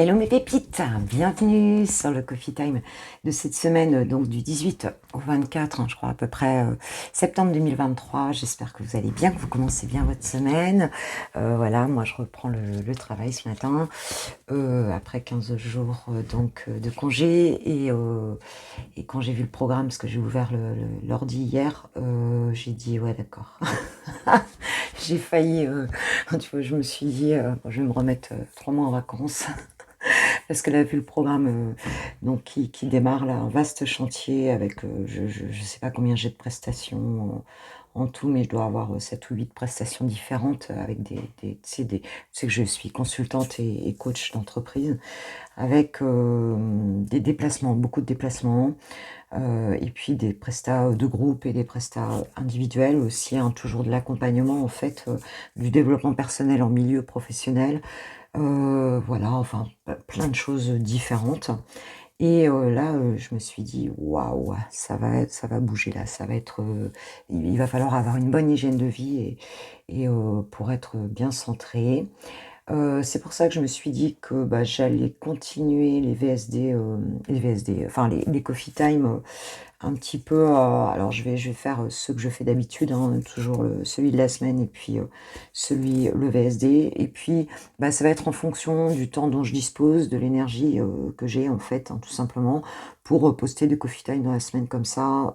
Hello mes pépites, bienvenue sur le Coffee Time de cette semaine, donc du 18 au 24, je crois à peu près, septembre 2023. J'espère que vous allez bien, que vous commencez bien votre semaine. Voilà, moi je reprends le travail ce matin, après 15 jours de congé. Et quand j'ai vu le programme, parce que j'ai ouvert l'ordi hier, j'ai dit ouais d'accord. J'ai failli, tu vois, je me suis dit, bon, je vais me remettre 3 mois en vacances. Parce qu'elle a vu le programme donc qui démarre là, un vaste chantier avec, je sais pas combien j'ai de prestations en tout, mais je dois avoir 7 ou 8 prestations différentes avec tu sais que je suis consultante et coach d'entreprise, avec des déplacements, beaucoup de déplacements, et puis des prestats de groupe et des prestats individuels aussi, hein, toujours de l'accompagnement en fait, du développement personnel en milieu professionnel. Voilà, enfin, plein de choses différentes. Et là, je me suis dit: «Waouh, ça va bouger là, ça va être, il va falloir avoir une bonne hygiène de vie pour être bien centré». C'est pour ça que je me suis dit que, bah, j'allais continuer les VSD, enfin les coffee time, un petit peu, alors je vais faire, ceux que je fais d'habitude, hein, toujours celui de la semaine et puis, le VSD et puis, bah, ça va être en fonction du temps dont je dispose, de l'énergie, que j'ai en fait, hein, tout simplement pour, poster des coffee time dans la semaine comme ça,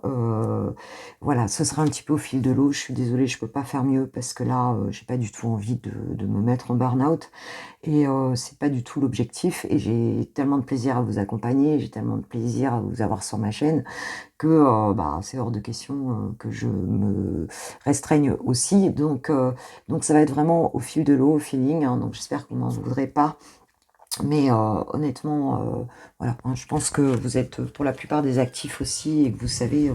voilà, ce sera un petit peu au fil de l'eau. Je suis désolée, je peux pas faire mieux parce que là, j'ai pas du tout envie de me mettre en burn-out et c'est pas du tout l'objectif et j'ai tellement de plaisir à vous accompagner, j'ai tellement de plaisir à vous avoir sur ma chaîne que, bah, c'est hors de question, que je me restreigne aussi. Donc ça va être vraiment au fil de l'eau, au feeling, hein, donc j'espère que vous m'en voudrez pas. Mais honnêtement, voilà, hein, je pense que vous êtes pour la plupart des actifs aussi et que vous savez,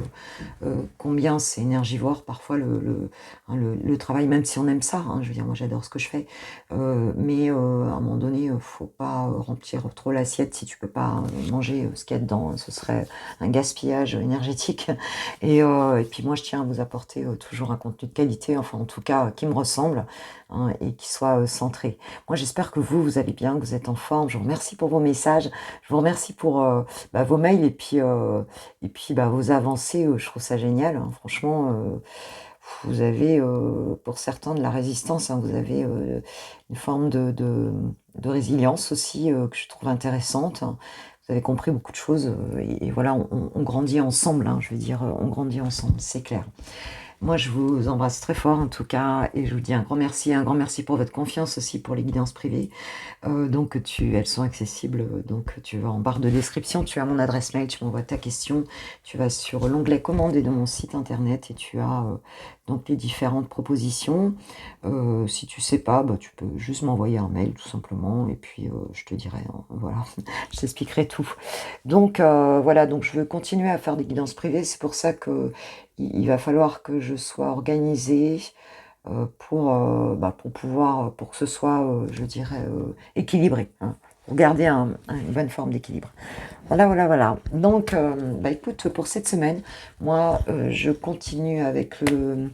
combien c'est énergivore parfois hein, le travail, même si on aime ça, hein, je veux dire, moi j'adore ce que je fais, mais à un moment donné, faut pas remplir trop l'assiette si tu peux pas manger ce qu'il y a dedans, ce serait un gaspillage énergétique. Et puis moi je tiens à vous apporter toujours un contenu de qualité, enfin en tout cas qui me ressemble, hein, et qui soit centré. Moi j'espère que vous allez bien, que vous êtes en forme. Je vous remercie pour vos messages, je vous remercie pour vos mails et puis, bah, vos avancées, je trouve ça génial, hein. Franchement, vous avez, pour certains de la résistance, hein. Vous avez, une forme de résilience aussi, que je trouve intéressante. Vous avez compris beaucoup de choses, et voilà, on grandit ensemble, hein, je veux dire, on grandit ensemble, c'est clair. Moi, je vous embrasse très fort en tout cas et je vous dis un grand merci pour votre confiance aussi pour les guidances privées. Elles sont accessibles, donc tu vas en barre de description, tu as mon adresse mail, tu m'envoies ta question, tu vas sur l'onglet commander de mon site internet et tu as donc les différentes propositions. Si tu sais pas, bah, tu peux juste m'envoyer un mail tout simplement et puis je te dirai, hein, voilà, je t'expliquerai tout. Donc voilà, donc je veux continuer à faire des guidances privées, c'est pour ça que il va falloir que je sois organisée pour pouvoir, pour que ce soit, je dirais, équilibré, hein, pour garder une bonne forme d'équilibre. Voilà, voilà, voilà. Donc, bah, écoute, pour cette semaine, moi, je continue avec enfin,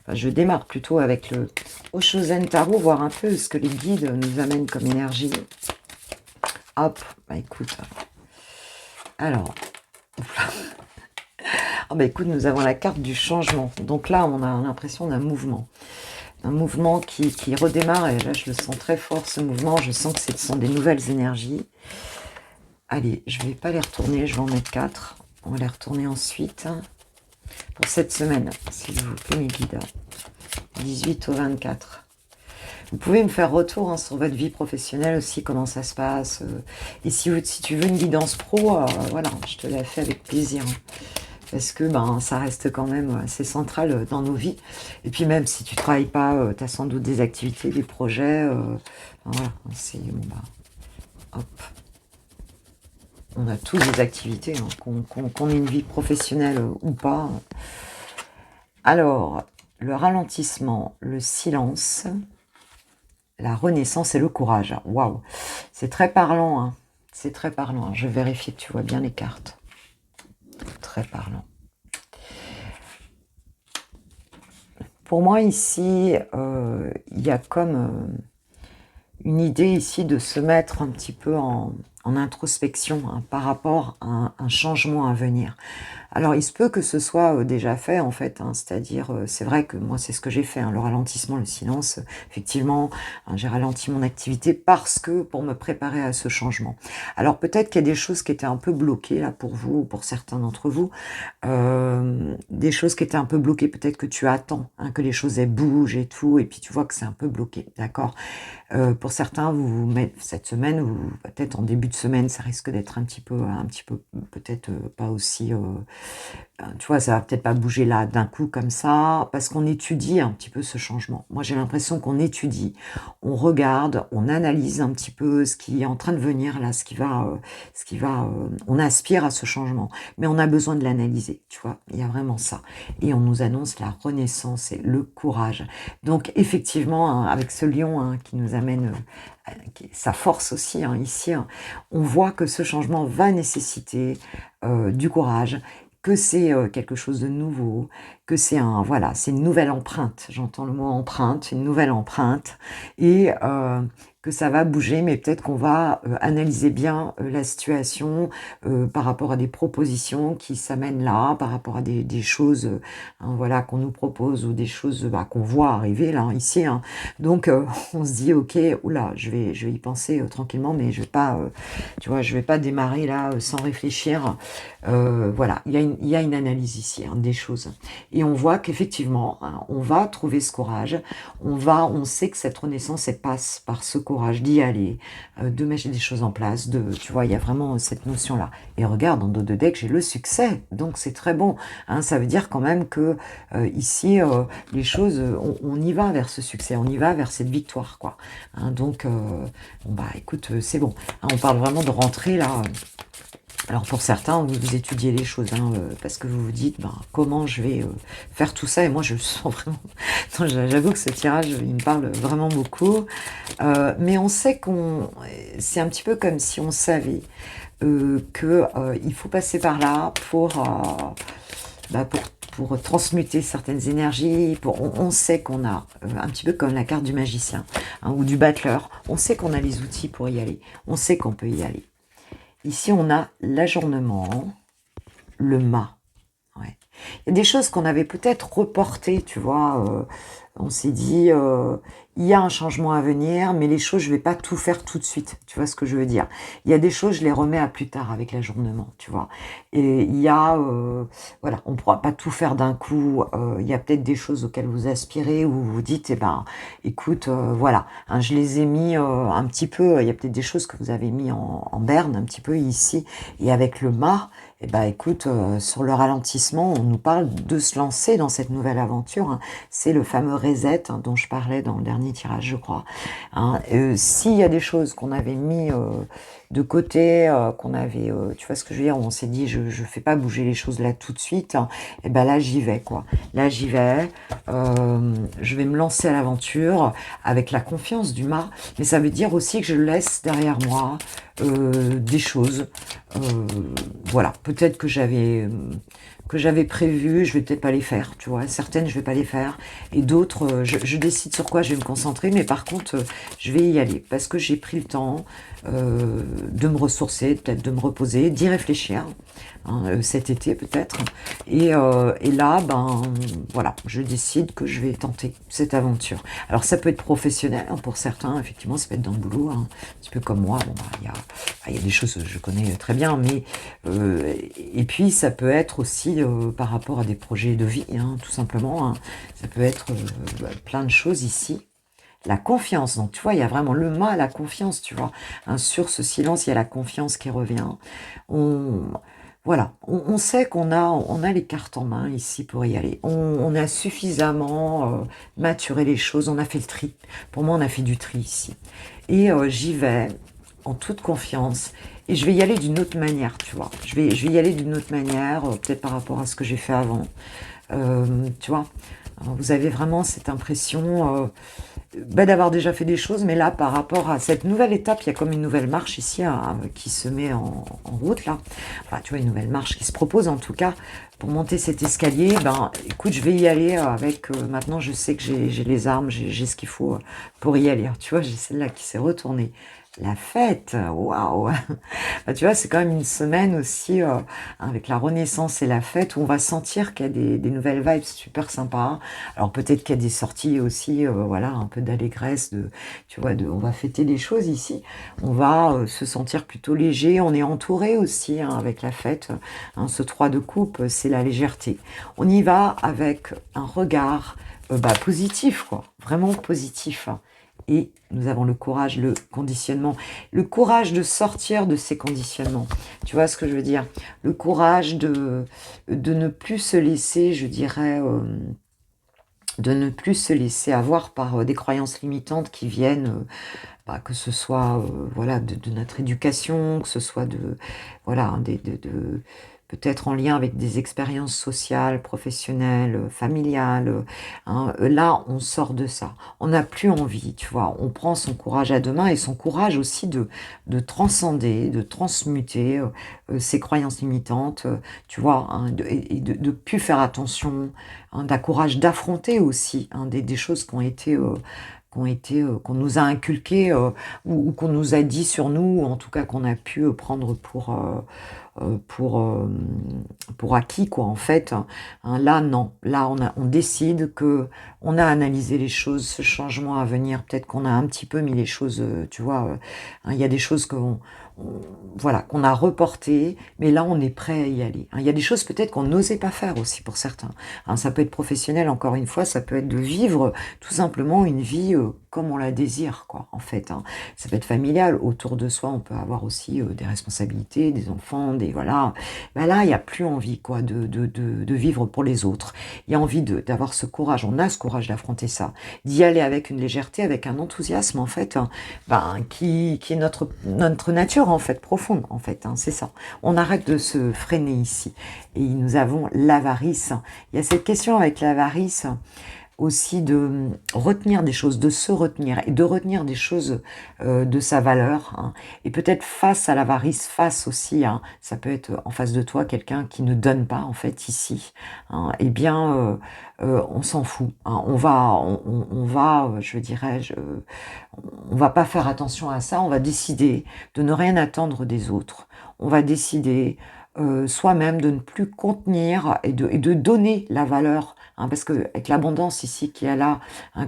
je démarre plutôt avec le Oshozen Tarot, voir un peu ce que les guides nous amènent comme énergie. Hop, bah écoute. Alors, ah bah écoute, nous avons la carte du changement. Donc là, on a l'impression d'un mouvement. Un mouvement qui redémarre, et là je le sens très fort ce mouvement, je sens que ce sont des nouvelles énergies. Allez, je vais pas les retourner, je vais en mettre 4. On va les retourner ensuite. Pour cette semaine, s'il vous plaît mes guides, 18 au 24. Vous pouvez me faire retour, hein, sur votre vie professionnelle aussi, comment ça se passe. Et si tu veux une guidance pro, voilà, je te la fais avec plaisir. Parce que ben, ça reste quand même assez central dans nos vies. Et puis même si tu travailles pas, tu as sans doute des activités, des projets. Enfin, voilà, c'est bon, bah, hop. On a tous des activités, hein, qu'on ait une vie professionnelle ou pas. Alors, le ralentissement, le silence, la renaissance et le courage. Waouh, c'est très parlant, hein. C'est très parlant. Je vais vérifier que tu vois bien les cartes. Très parlant. Pour moi, ici, il y a comme une idée ici de se mettre un petit peu en introspection, hein, par rapport à un changement à venir. Alors, il se peut que ce soit déjà fait, en fait, hein, c'est-à-dire, c'est vrai que moi, c'est ce que j'ai fait, hein, le ralentissement, le silence, effectivement, hein, j'ai ralenti mon activité parce que pour me préparer à ce changement. Alors, peut-être qu'il y a des choses qui étaient un peu bloquées, là, pour vous, ou pour certains d'entre vous, des choses qui étaient un peu bloquées, peut-être que tu attends, hein, que les choses, elles bougent et tout, et puis tu vois que c'est un peu bloqué, d'accord? Pour certains, vous mettre cette semaine ou peut-être en début de semaine, ça risque d'être un petit peu peut-être, pas aussi, tu vois, ça va peut-être pas bouger là d'un coup comme ça, parce qu'on étudie un petit peu ce changement. Moi, j'ai l'impression qu'on étudie, on regarde, on analyse un petit peu ce qui est en train de venir là, on aspire à ce changement, mais on a besoin de l'analyser, tu vois? Il y a vraiment ça et on nous annonce la renaissance et le courage. Donc effectivement, hein, avec ce lion, hein, qui nous amène, sa force aussi, hein, ici, hein, on voit que ce changement va nécessiter, du courage, que c'est, quelque chose de nouveau, que c'est voilà, c'est une nouvelle empreinte. J'entends le mot empreinte, une nouvelle empreinte et que ça va bouger, mais peut-être qu'on va, analyser bien, la situation, par rapport à des propositions qui s'amènent là, par rapport à des choses, hein, voilà, qu'on nous propose ou des choses, bah, qu'on voit arriver là, ici, hein. Donc on se dit: «OK, ouh là, je vais y penser, tranquillement, mais je vais pas, tu vois, je vais pas démarrer là, sans réfléchir». Voilà, il y a une analyse ici, hein, des choses et on voit qu'effectivement, hein, on va trouver ce courage, on sait que cette renaissance, elle passe par ce courage d'y aller, de mettre des choses en place, tu vois, il y a vraiment cette notion-là et regarde, en dos de deck, j'ai le succès, donc c'est très bon, hein. Ça veut dire quand même que, ici, les choses, on y va vers ce succès, on y va vers cette victoire, quoi, hein. Donc, bon, bah, écoute, c'est bon, hein. On parle vraiment de rentrer là, alors pour certains, vous étudiez les choses, hein, parce que vous vous dites: «Ben, comment je vais, faire tout ça?» et moi je le sens vraiment. Non, j'avoue que ce tirage, il me parle vraiment beaucoup, mais on sait c'est un petit peu comme si on savait, que, il faut passer par là bah, pour transmuter certaines énergies, on sait qu'on a, un petit peu comme la carte du magicien, hein, ou du battleur, on sait qu'on a les outils pour y aller, on sait qu'on peut y aller. Ici, on a l'ajournement, le mât. Ouais. Il y a des choses qu'on avait peut-être reportées, tu vois. On s'est dit, il y a un changement à venir, mais les choses, je vais pas tout faire tout de suite. Tu vois ce que je veux dire? Il y a des choses, je les remets à plus tard avec l'ajournement, tu vois. Et il y a, voilà, on pourra pas tout faire d'un coup. Il y a peut-être des choses auxquelles vous aspirez ou vous vous dites, eh ben, écoute, voilà, hein, je les ai mis un petit peu. Il y a peut-être des choses que vous avez mis en berne un petit peu ici. Et avec le mât, eh ben, écoute, sur le ralentissement, on nous parle de se lancer dans cette nouvelle aventure, hein. C'est le fameux reset, hein, dont je parlais dans le dernier tirage, je crois, hein. S'il y a des choses qu'on avait mis de côté, tu vois ce que je veux dire, où on s'est dit, je fais pas bouger les choses là tout de suite, hein, et ben là j'y vais, quoi. Là j'y vais, je vais me lancer à l'aventure avec la confiance du mât, mais ça veut dire aussi que je laisse derrière moi des choses. Voilà, peut-être que j'avais prévu, je vais peut-être pas les faire, tu vois. Certaines, je vais pas les faire, et d'autres, je décide sur quoi je vais me concentrer, mais par contre, je vais y aller parce que j'ai pris le temps de me ressourcer, peut-être de me reposer, d'y réfléchir, hein, cet été peut-être. Et là, ben voilà, je décide que je vais tenter cette aventure. Alors ça peut être professionnel, hein, pour certains, effectivement, ça peut être dans le boulot, hein, un petit peu comme moi. Bon, bah, il y a des choses que je connais très bien, mais et puis ça peut être aussi par rapport à des projets de vie, hein, tout simplement, hein. Ça peut être plein de choses ici. La confiance, donc tu vois, il y a vraiment le mât, la confiance, tu vois, hein. Sur ce silence, il y a la confiance qui revient. On, voilà, on sait on a les cartes en main ici pour y aller. On a suffisamment maturé les choses, on a fait le tri. Pour moi, on a fait du tri ici. Et j'y vais en toute confiance. Et je vais y aller d'une autre manière, tu vois. Je vais y aller d'une autre manière, peut-être par rapport à ce que j'ai fait avant. Tu vois, Vous avez vraiment cette impression d'avoir déjà fait des choses, mais là, par rapport à cette nouvelle étape, il y a comme une nouvelle marche ici qui se met en route, là. Enfin, tu vois, une nouvelle marche qui se propose, en tout cas, pour monter cet escalier. Ben, écoute, je vais y aller avec... maintenant, je sais que j'ai les armes, j'ai ce qu'il faut pour y aller. Tu vois, j'ai celle-là qui s'est retournée. La fête, waouh! Bah, tu vois, c'est quand même une semaine aussi avec la renaissance et la fête où on va sentir qu'il y a des nouvelles vibes super sympas. Alors peut-être qu'il y a des sorties aussi, voilà, un peu d'allégresse, tu vois, on va fêter des choses ici. On va se sentir plutôt léger. On est entouré aussi avec la fête. Ce 3 de coupe, c'est la légèreté. On y va avec un regard positif, quoi, vraiment positif. Et nous avons le courage, le conditionnement, le courage de sortir de ces conditionnements. Tu vois ce que je veux dire? Le courage de ne plus se laisser, je dirais, de ne plus se laisser avoir par des croyances limitantes qui viennent, que ce soit voilà, de notre éducation, que ce soit voilà, peut-être en lien avec des expériences sociales, professionnelles, familiales. Là, on sort de ça. On n'a plus envie, tu vois. On prend son courage à deux mains et son courage aussi de transcender, de transmuter ces croyances limitantes, tu vois, et de plus faire attention, d'un courage d'affronter aussi des choses qui ont été... qu'on nous a inculquées ou qu'on nous a dit sur nous, ou en tout cas qu'on a pu prendre pour acquis, quoi, en fait. Là, non. Là, on décide que on a analysé les choses, ce changement à venir. Peut-être qu'on a un petit peu mis les choses, tu vois, il y a des choses voilà, qu'on a reportées, mais là, on est prêt à y aller. Il y a des choses peut-être qu'on n'osait pas faire aussi pour certains. Ça peut être professionnel, encore une fois, ça peut être de vivre tout simplement une vie comme on la désire, quoi, en fait. Ça peut être familial. Autour de soi, on peut avoir aussi des responsabilités, des enfants, voilà. Là, il n'y a plus envie, quoi, de vivre pour les autres. Il y a envie d'avoir ce courage. On a ce courage d'affronter ça, d'y aller avec une légèreté, avec un enthousiasme, en fait, qui est notre nature, en fait, profonde, en fait. C'est ça. On arrête de se freiner ici. Et nous avons l'avarice. Il y a cette question avec l'avarice aussi de retenir des choses, de se retenir et de retenir des choses de sa valeur. Et peut-être face à l'avarice, face aussi, ça peut être en face de toi quelqu'un qui ne donne pas, en fait, ici. Eh bien, on s'en fout. On va, je dirais, on va pas faire attention à ça. On va décider de ne rien attendre des autres. On va décider soi-même de ne plus contenir et de donner la valeur, parce que avec l'abondance ici qui est là,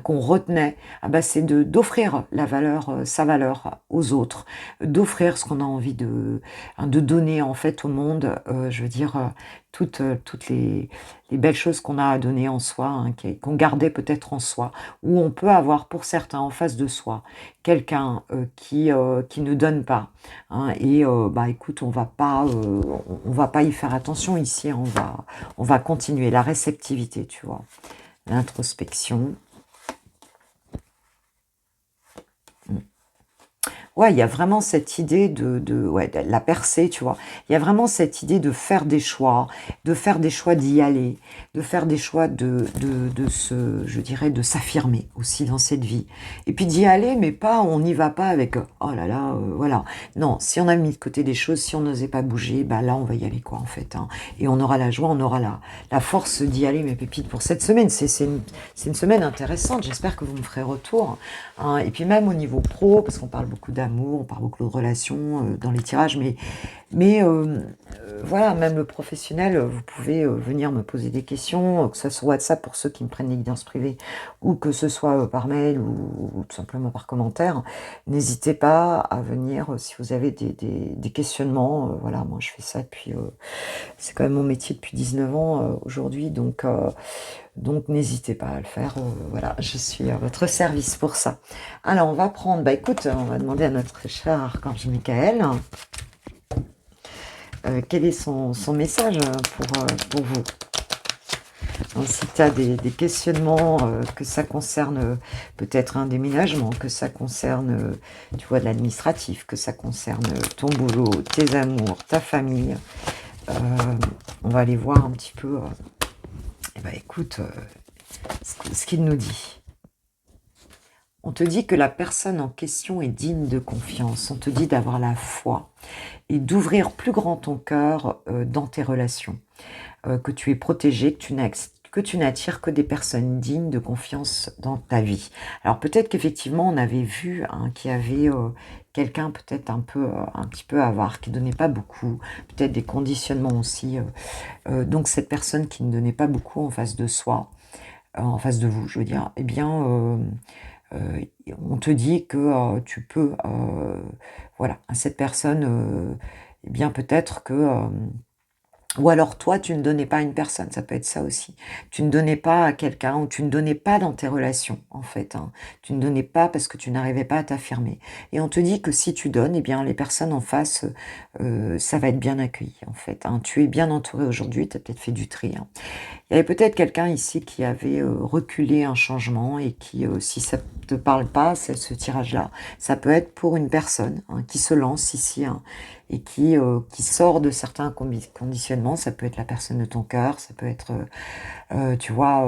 qu'on retenait, c'est d'offrir la valeur, sa valeur aux autres, d'offrir ce qu'on a envie de donner en fait au monde, je veux dire toutes les belles choses qu'on a à donner en soi, qu'on gardait peut-être en soi, où on peut avoir pour certains en face de soi quelqu'un qui ne donne pas, et écoute, on va pas y faire attention ici, on va continuer la réceptivité, tu vois, l'introspection. Ouais, il y a vraiment cette idée de la percée, tu vois. Il y a vraiment cette idée de faire des choix d'y aller, de faire des choix je dirais, de s'affirmer aussi dans cette vie. Et puis d'y aller, mais pas, on n'y va pas avec, oh là là, voilà. Non, si on a mis de côté des choses, si on n'osait pas bouger, là, on va y aller, quoi, en fait. Et on aura la joie, on aura la force d'y aller, mes pépites, pour cette semaine. C'est une semaine intéressante. J'espère que vous me ferez retour. Et puis même au niveau pro, parce qu'on parle beaucoup d'amour, on parle beaucoup de relations dans les tirages, mais voilà, même le professionnel, vous pouvez venir me poser des questions, que ce soit sur WhatsApp pour ceux qui me prennent les guidances privées, ou que ce soit par mail ou tout simplement par commentaire. N'hésitez pas à venir si vous avez des questionnements. Voilà, moi je fais ça depuis... c'est quand même mon métier depuis 19 ans aujourd'hui, donc n'hésitez pas à le faire. Voilà, je suis à votre service pour ça. Alors, on va prendre... écoute, on va demander à notre cher archange Michael quel est son message pour vous. Donc, si tu as des questionnements, que ça concerne peut-être un déménagement, que ça concerne, tu vois, de l'administratif, que ça concerne ton boulot, tes amours, ta famille, on va aller voir un petit peu... écoute... ce qu'il nous dit. On te dit que la personne en question est digne de confiance. On te dit d'avoir la foi et d'ouvrir plus grand ton cœur dans tes relations. Que tu es protégé, que tu n'attires que des personnes dignes de confiance dans ta vie. Alors peut-être qu'effectivement on avait vu qu'il y avait quelqu'un peut-être un petit peu avare, qui donnait pas beaucoup, peut-être des conditionnements aussi. Donc cette personne qui ne donnait pas beaucoup en face de soi, en face de vous, je veux dire, eh bien euh, on te dit que tu peux, voilà, cette personne, eh bien peut-être que ou alors toi, tu ne donnais pas à une personne, ça peut être ça aussi. Tu ne donnais pas à quelqu'un ou tu ne donnais pas dans tes relations, en fait. Tu ne donnais pas parce que tu n'arrivais pas à t'affirmer. Et on te dit que si tu donnes, eh bien les personnes en face, ça va être bien accueilli, en fait. Tu es bien entouré aujourd'hui, tu as peut-être fait du tri. Il y avait peut-être quelqu'un ici qui avait reculé un changement et qui, si ça te parle pas, ce tirage-là, ça peut être pour une personne qui se lance ici et qui sort de certains conditionnements. Ça peut être la personne de ton cœur, ça peut être, tu vois,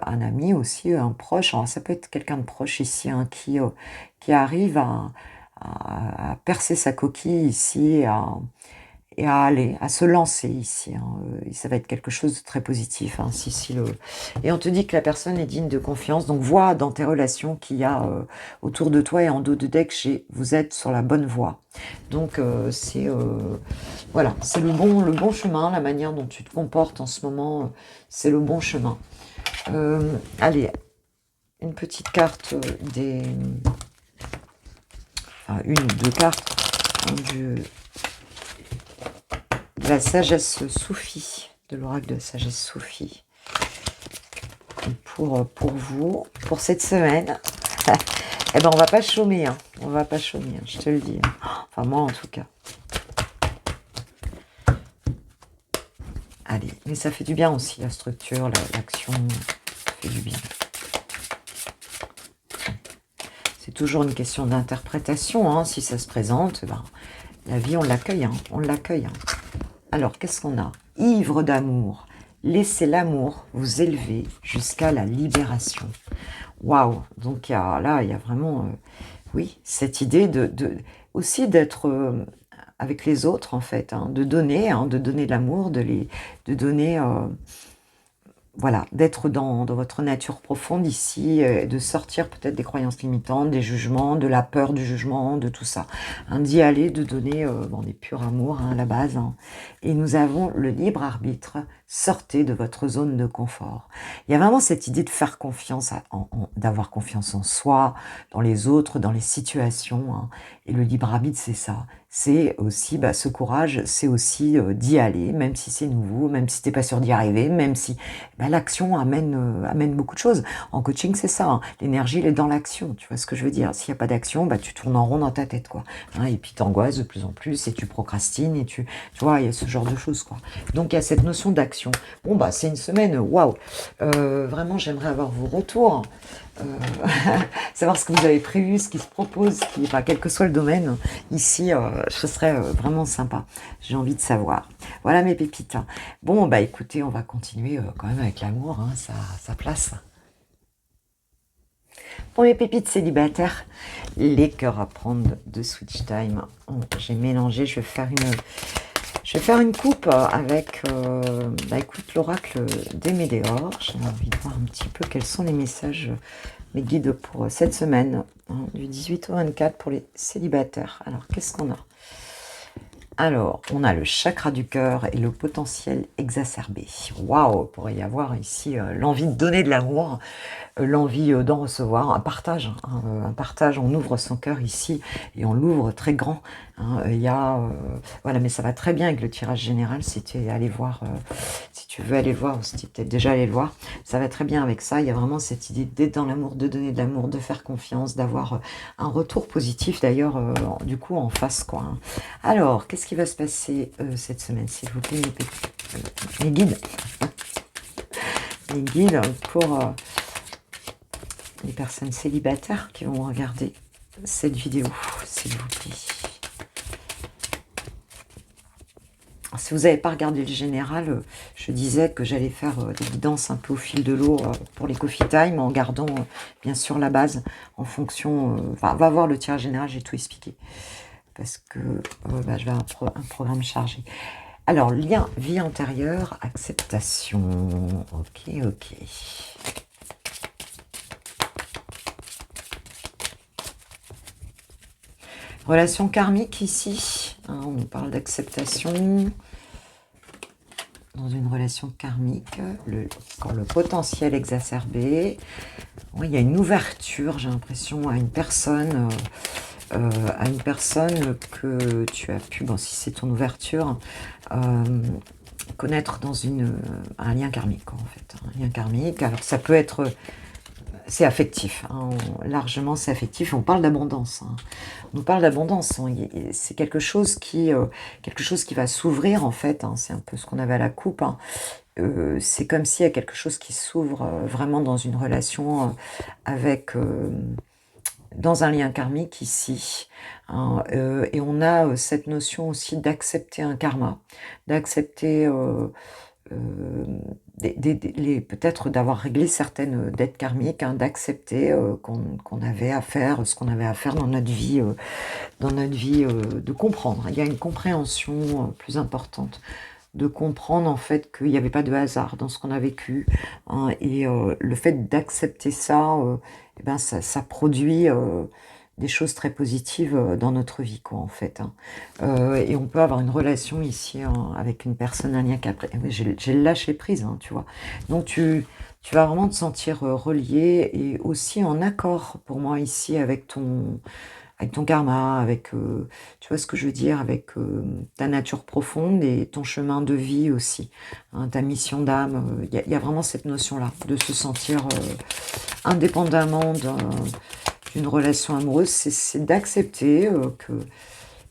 un ami aussi, un proche. Alors, ça peut être quelqu'un de proche ici qui arrive à percer sa coquille ici et à aller, à se lancer ici. Et ça va être quelque chose de très positif. Et on te dit que la personne est digne de confiance. Donc vois dans tes relations qu'il y a autour de toi et en dos de deck, vous êtes sur la bonne voie. Donc voilà, c'est le bon chemin, la manière dont tu te comportes en ce moment, c'est le bon chemin. Allez, une petite carte une ou deux cartes de la sagesse soufie, de l'oracle de la sagesse soufie. Pour vous, pour cette semaine, eh ben on va pas chômer, on va pas chômer, je te le dis. Enfin moi en tout cas. Allez, mais ça fait du bien aussi, la structure, l'action, ça fait du bien. C'est toujours une question d'interprétation, si ça se présente, ben, la vie on l'accueille, on l'accueille. Alors, qu'est-ce qu'on a? Ivre d'amour, laissez l'amour vous élever jusqu'à la libération. Waouh! Donc, il y a vraiment, oui, cette idée aussi d'être avec les autres, en fait, de donner de l'amour, de donner... voilà, d'être dans votre nature profonde ici, de sortir peut-être des croyances limitantes, des jugements, de la peur du jugement, de tout ça. D'y aller, de donner des purs amours à la base. Et nous avons le libre arbitre. Sortez de votre zone de confort. Il y a vraiment cette idée de faire confiance, d'avoir confiance en soi, dans les autres, dans les situations. Et le libre arbitre, c'est ça. C'est aussi ce courage, c'est aussi d'y aller, même si c'est nouveau, même si t'es pas sûr d'y arriver, même si l'action amène beaucoup de choses. En coaching, c'est ça. L'énergie, elle est dans l'action. Tu vois ce que je veux dire? S'il n'y a pas d'action, tu tournes en rond dans ta tête, quoi. Et puis t'angoisses de plus en plus et tu procrastines et tu vois, il y a ce genre de choses, quoi. Donc il y a cette notion d'action. Bon c'est une semaine, waouh. Vraiment, j'aimerais avoir vos retours. Savoir ce que vous avez prévu, ce qui se propose, quel que soit le domaine, ici, ce serait vraiment sympa. J'ai envie de savoir. Voilà mes pépites. Bon, écoutez, on va continuer quand même avec l'amour, sa place. Pour les pépites célibataires, les cœurs à prendre de Switch Time. J'ai mélangé, je vais faire une coupe avec, écoute, l'oracle des Médéors. J'ai envie de voir un petit peu quels sont les messages, mes guides pour cette semaine, du 18 au 24 pour les célibataires. Alors, qu'est-ce qu'on a? Alors, on a le chakra du cœur et le potentiel exacerbé. Waouh, il pourrait y avoir ici l'envie de donner de l'amour, l'envie d'en recevoir, un partage, on ouvre son cœur ici et on l'ouvre très grand. Il y a, voilà, mais ça va très bien avec le tirage général. Si tu es allé voir, si tu veux aller voir, ou si tu es peut-être déjà allé le voir, ça va très bien avec ça. Il y a vraiment cette idée d'être dans l'amour, de donner de l'amour, de faire confiance, d'avoir un retour positif d'ailleurs, du coup en face, quoi. Alors, qu'est-ce qui va se passer cette semaine, s'il vous plaît, mes guides, les guides pour les personnes célibataires qui vont regarder cette vidéo, s'il vous plaît. si vous n'avez pas regardé le général, je disais que j'allais faire des guidances un peu au fil de l'eau pour les coffee time, en gardant bien sûr la base en fonction... Enfin, va voir le tirage général, j'ai tout expliqué. Parce que je vais avoir un programme chargé. Alors, lien, vie antérieure, acceptation. Ok, ok. Relation karmique ici. Hein, on nous parle d'acceptation. Dans une relation karmique, quand le potentiel exacerbé. Oui, il y a une ouverture, j'ai l'impression, à une personne... que tu as pu, bon, si c'est ton ouverture, connaître dans un lien karmique, en fait. Un lien karmique, alors ça peut être... C'est affectif, hein, largement c'est affectif, on parle d'abondance. Hein. On nous parle d'abondance, hein, c'est quelque chose qui va s'ouvrir, en fait, hein, c'est un peu ce qu'on avait à la coupe. Hein. C'est comme s'il y a quelque chose qui s'ouvre vraiment dans une relation avec... dans un lien karmique ici, hein, et on a cette notion aussi d'accepter un karma, d'accepter peut-être d'avoir réglé certaines dettes karmiques, hein, d'accepter qu'on avait à faire ce qu'on avait à faire dans notre vie, de comprendre. Il y a une compréhension plus importante, de comprendre en fait qu'il n'y avait pas de hasard dans ce qu'on a vécu, hein, et le fait d'accepter ça, ça produit des choses très positives dans notre vie, quoi, en fait. Hein. Et on peut avoir une relation ici, hein, avec une personne, un lien qu'après... J'ai le lâcher prise, hein, tu vois. Donc tu vas vraiment te sentir relié et aussi en accord, pour moi, ici, avec ton karma, avec, tu vois ce que je veux dire, avec ta nature profonde et ton chemin de vie aussi, hein, ta mission d'âme. Il y a vraiment cette notion-là, de se sentir indépendamment d'une relation amoureuse, c'est d'accepter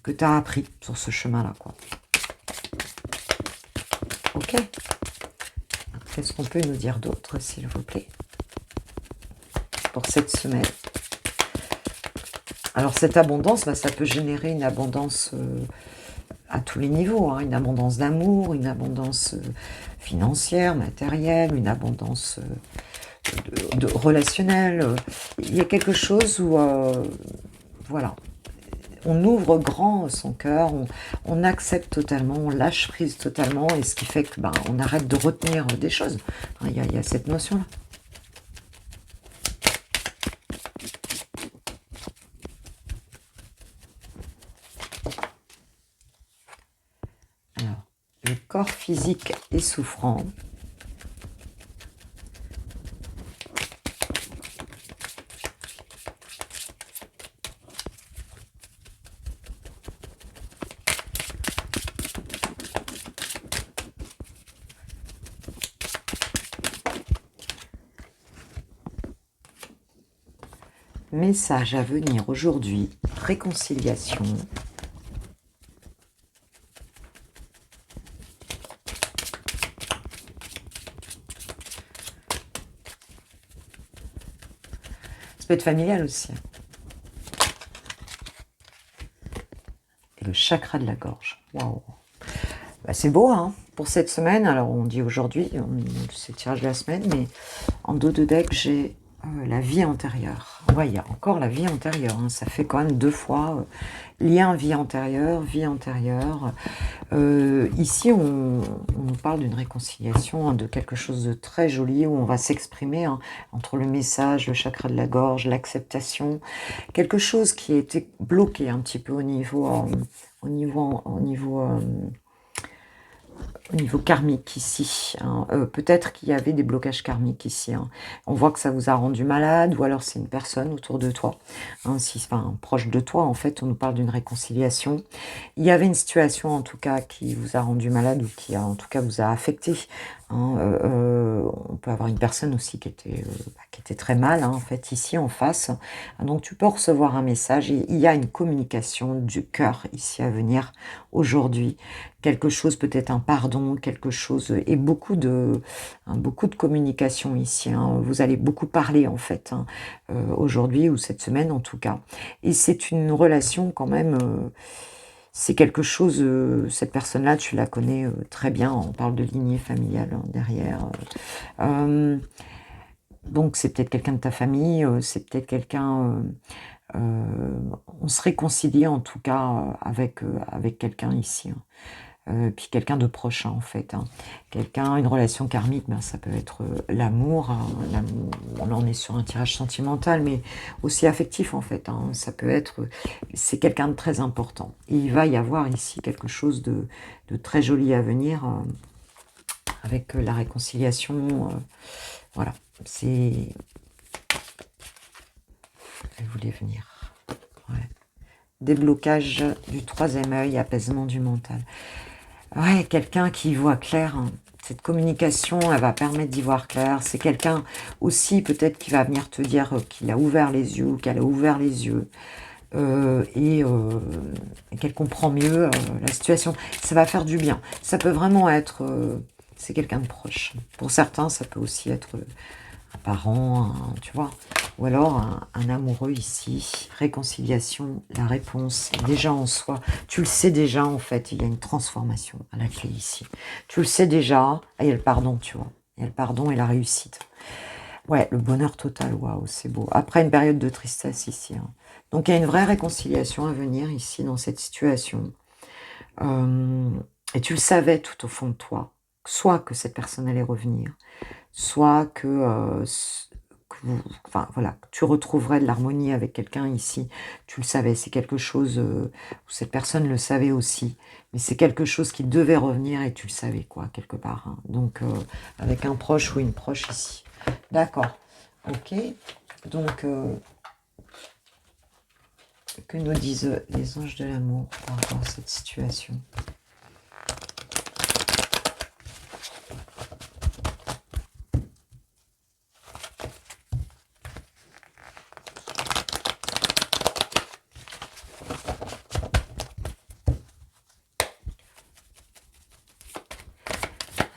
que tu as appris sur ce chemin-là, quoi. Ok. Qu'est-ce qu'on peut nous dire d'autre, s'il vous plaît, pour cette semaine? Alors cette abondance, ça peut générer une abondance à tous les niveaux, hein, une abondance d'amour, une abondance financière, matérielle, une abondance relationnelle. Il y a quelque chose où, voilà, on ouvre grand son cœur, on accepte totalement, on lâche prise totalement, et ce qui fait que on arrête de retenir des choses. Hein, il y a cette notion-là. Le corps physique est souffrant. Message à venir aujourd'hui, réconciliation. Ça peut être familial aussi. Et le chakra de la gorge. Waouh. C'est beau, hein, pour cette semaine. Alors, on dit aujourd'hui, c'est le tirage de la semaine, mais en dos de deck, j'ai la vie antérieure. Ouais, il y a encore la vie antérieure. Hein, ça fait quand même 2 fois lien vie antérieure, vie antérieure. Ici, on nous parle d'une réconciliation, hein, de quelque chose de très joli, où on va s'exprimer, hein, entre le message, le chakra de la gorge, l'acceptation, quelque chose qui a été bloqué un petit peu au niveau karmique ici. Hein. Peut-être qu'il y avait des blocages karmiques ici. Hein. On voit que ça vous a rendu malade, ou alors c'est une personne autour de toi, hein, proche de toi, en fait, on nous parle d'une réconciliation. Il y avait une situation, en tout cas, qui vous a rendu malade, ou qui, en tout cas, vous a affecté. Hein. On peut avoir une personne aussi qui était très mal, hein, en fait, ici, en face. Donc, tu peux recevoir un message. Et il y a une communication du cœur ici à venir aujourd'hui. Quelque chose, peut-être un pardon, quelque chose, et beaucoup de communication ici. Hein. Vous allez beaucoup parler, en fait, hein, aujourd'hui, ou cette semaine, en tout cas. Et c'est une relation, quand même... c'est quelque chose, cette personne-là, tu la connais très bien. On parle de lignée familiale hein, derrière. Euh, donc, c'est peut-être quelqu'un de ta famille, c'est peut-être quelqu'un. On se réconcilie en tout cas avec quelqu'un ici. Hein. Puis quelqu'un de proche, hein, en fait. Hein. Quelqu'un, une relation karmique, ben, ça peut être l'amour, hein, on en est sur un tirage sentimental, mais aussi affectif, en fait. Hein. Ça peut être, c'est quelqu'un de très important. Et il va y avoir ici quelque chose de très joli à venir avec la réconciliation. Voilà, c'est... Elle voulait venir. Ouais. Déblocage du troisième œil, apaisement du mental. Ouais, quelqu'un qui voit clair. Hein. Cette communication, elle va permettre d'y voir clair. C'est quelqu'un aussi peut-être qui va venir te dire qu'il a ouvert les yeux ou qu'elle a ouvert les yeux et qu'elle comprend mieux la situation. Ça va faire du bien. Ça peut vraiment être... c'est quelqu'un de proche. Pour certains, ça peut aussi être un parent, tu vois. Ou alors un amoureux ici. Réconciliation, la réponse déjà en soi. Tu le sais déjà en fait, il y a une transformation à la clé ici. Tu le sais déjà, et il y a le pardon, tu vois. Il y a le pardon et la réussite. Ouais, le bonheur total, waouh, c'est beau. Après une période de tristesse ici. Hein. Donc il y a une vraie réconciliation à venir ici dans cette situation. Et tu le savais tout au fond de toi. Soit que cette personne allait revenir, soit enfin voilà, tu retrouverais de l'harmonie avec quelqu'un ici. Tu le savais, c'est quelque chose où cette personne le savait aussi, mais c'est quelque chose qui devait revenir et tu le savais quoi quelque part. Hein. Donc avec un proche ou une proche ici. D'accord. Ok. Donc que nous disent les anges de l'amour par rapport à cette situation?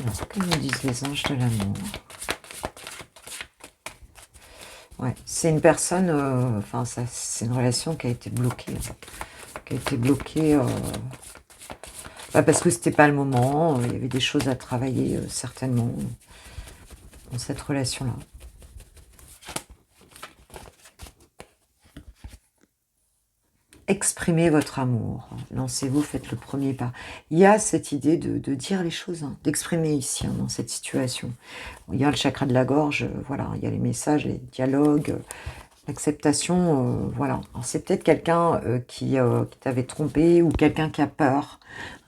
Alors, que nous disent les anges de l'amour? Ouais, c'est une personne, enfin, c'est une relation qui a été bloquée. Qui a été bloquée parce que c'était pas le moment, il y avait des choses à travailler certainement dans cette relation-là. Exprimez votre amour, lancez-vous, faites le premier pas. Il y a cette idée de dire les choses, hein, d'exprimer ici, hein, dans cette situation. Il y a le chakra de la gorge, voilà, il y a les messages, les dialogues, l'acceptation, voilà. Alors, c'est peut-être quelqu'un qui t'avait trompé ou quelqu'un qui a peur.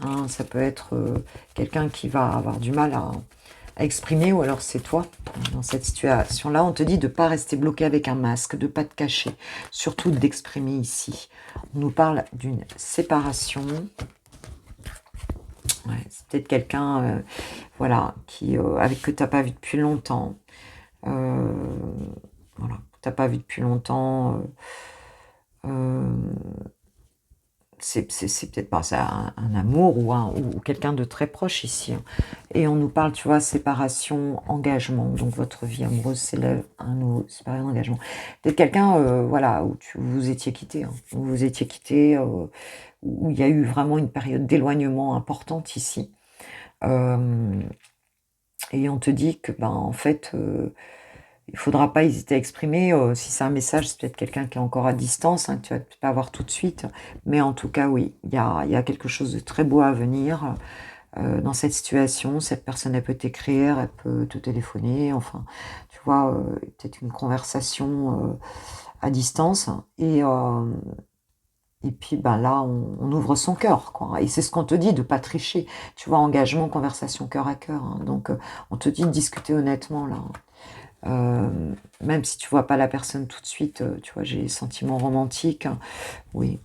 Hein, ça peut être quelqu'un qui va avoir du mal à exprimer ou alors c'est toi. Dans cette situation-là, on te dit de ne pas rester bloqué avec un masque, de ne pas te cacher, surtout d'exprimer ici. On nous parle d'une séparation. Ouais, c'est peut-être quelqu'un voilà, avec que tu n'as pas vu depuis longtemps. Voilà, que tu n'as pas vu depuis longtemps. C'est peut-être pas ça, un amour ou quelqu'un de très proche ici. Hein. Et on nous parle, tu vois, séparation, engagement. Donc votre vie amoureuse s'élève à un nouveau séparation, engagement. Peut-être quelqu'un, voilà, où vous étiez quitté. Hein. Où vous étiez quitté, où il y a eu vraiment une période d'éloignement importante ici. Et on te dit que, ben, en fait... il ne faudra pas hésiter à exprimer. Si c'est un message, c'est peut-être quelqu'un qui est encore à distance, hein, que tu vas peut-être pas avoir tout de suite. Mais en tout cas, oui, il y a quelque chose de très beau à venir dans cette situation. Cette personne, elle peut t'écrire, elle peut te téléphoner. Enfin, tu vois, peut-être une conversation à distance. Et puis, ben là, on ouvre son cœur, quoi. Et c'est ce qu'on te dit, de pas tricher. Tu vois, engagement, conversation cœur à cœur. Hein. Donc, on te dit de discuter honnêtement, là. Même si tu vois pas la personne tout de suite, tu vois, j'ai des sentiments romantiques, hein, oui.